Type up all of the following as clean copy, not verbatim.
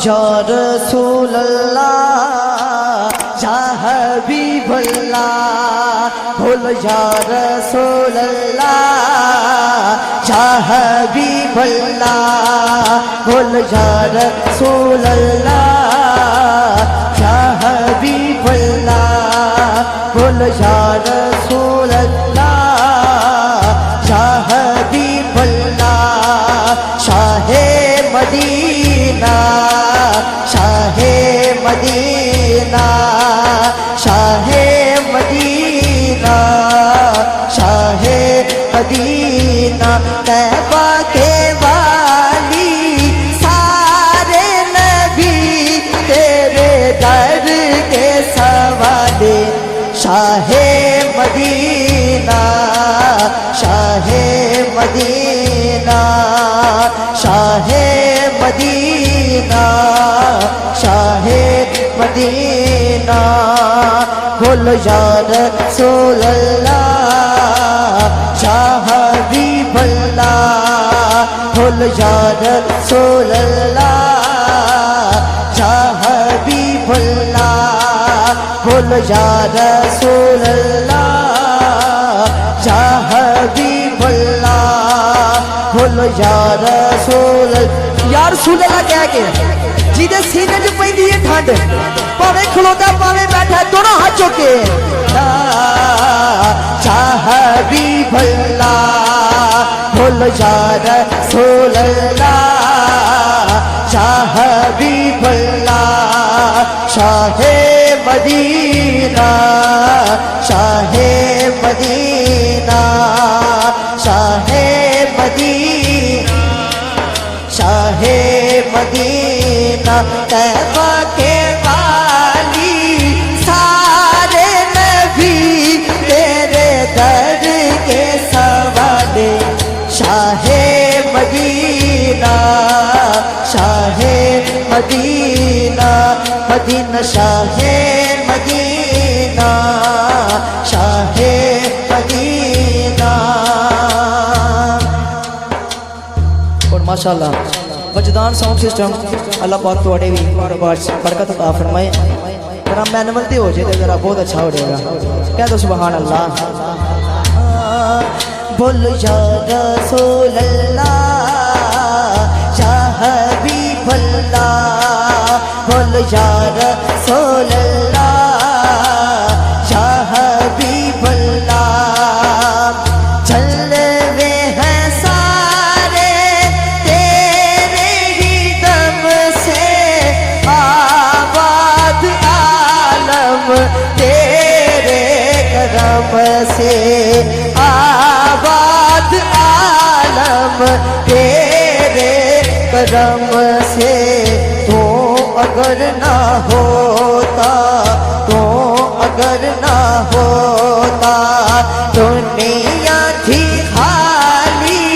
یا رسول اللہ یا حبیب اللہ بول یا رسول اللہ یا حبیب اللہ بول یا رسول اللہ یا حبیب اللہ بول یا رسول اللہ یا حبیب اللہ شاہ مدینہ شاہ مدینہ شاہ مدینہ شاہ مدینہ طیبہ کے والی سارے نبی تیرے در کے سوالے شاہ مدینہ شاہ مدینہ شاہ مدینہ شاہ مدینہ بول یا رسول اللہ یا حبیب اللہ بول یا رسول اللہ یا حبیب اللہ بول یا رسول اللہ یا حبیب اللہ بول یا رسول یا رسول اللہ کہہ کے جیدے سینے جو پہن دیئے ٹھانڈ پاوے کھلوتا پاوے بیٹھا دونوں ہاتھ چوکے یا حبیب اللہ بول یا رسول اللہ یا حبیب اللہ شاہ مدینہ شاہ مدینہ شاہ مدینہ شاہ مدینہ طیبہ کے والی سارے نبی تیرے در کے سوالے شاہ مدینہ شاہ مدینہ مدینہ شاہ مدینہ شاہ مدینہ اور ماشاءاللہ وجدان ساؤنڈ سسٹم اللہ پاک تو اڑے بھی برکت عطا فرمائے ذرا مینول تے ہو جائے ذرا بہت اچھا ہو جائے گا کہہ دو سبحان اللہ بول یا رسول اللہ یا حبیب اللہ بول یا رسول اللہ یا حبیب اللہ چل رہے ہیں سارے تیرے ہی دم سے آباد عالم تیرے کرم سے آباد عالم تیرے کرم سے تو اگر نہ ہوتا تو اگر نہ ہوتا دنیا تھی خالی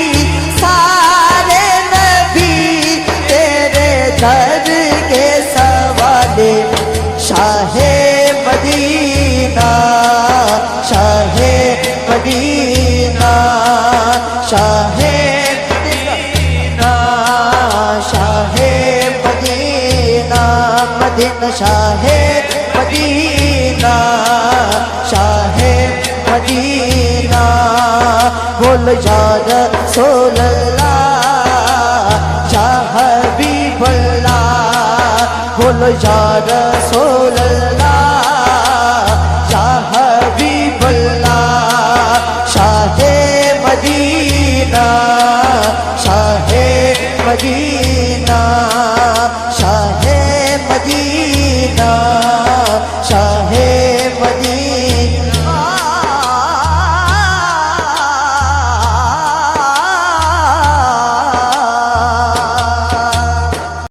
سارے نبی تیرے در کے سوالے شاہ مدینہ شاہ مدینہ شاہ مدینہ شاہ مدینہ مدینہ شاہ مدینہ شاہ مدینہ بول یا رسول اللہ یا حبیب اللہ بول یا رسول اللہ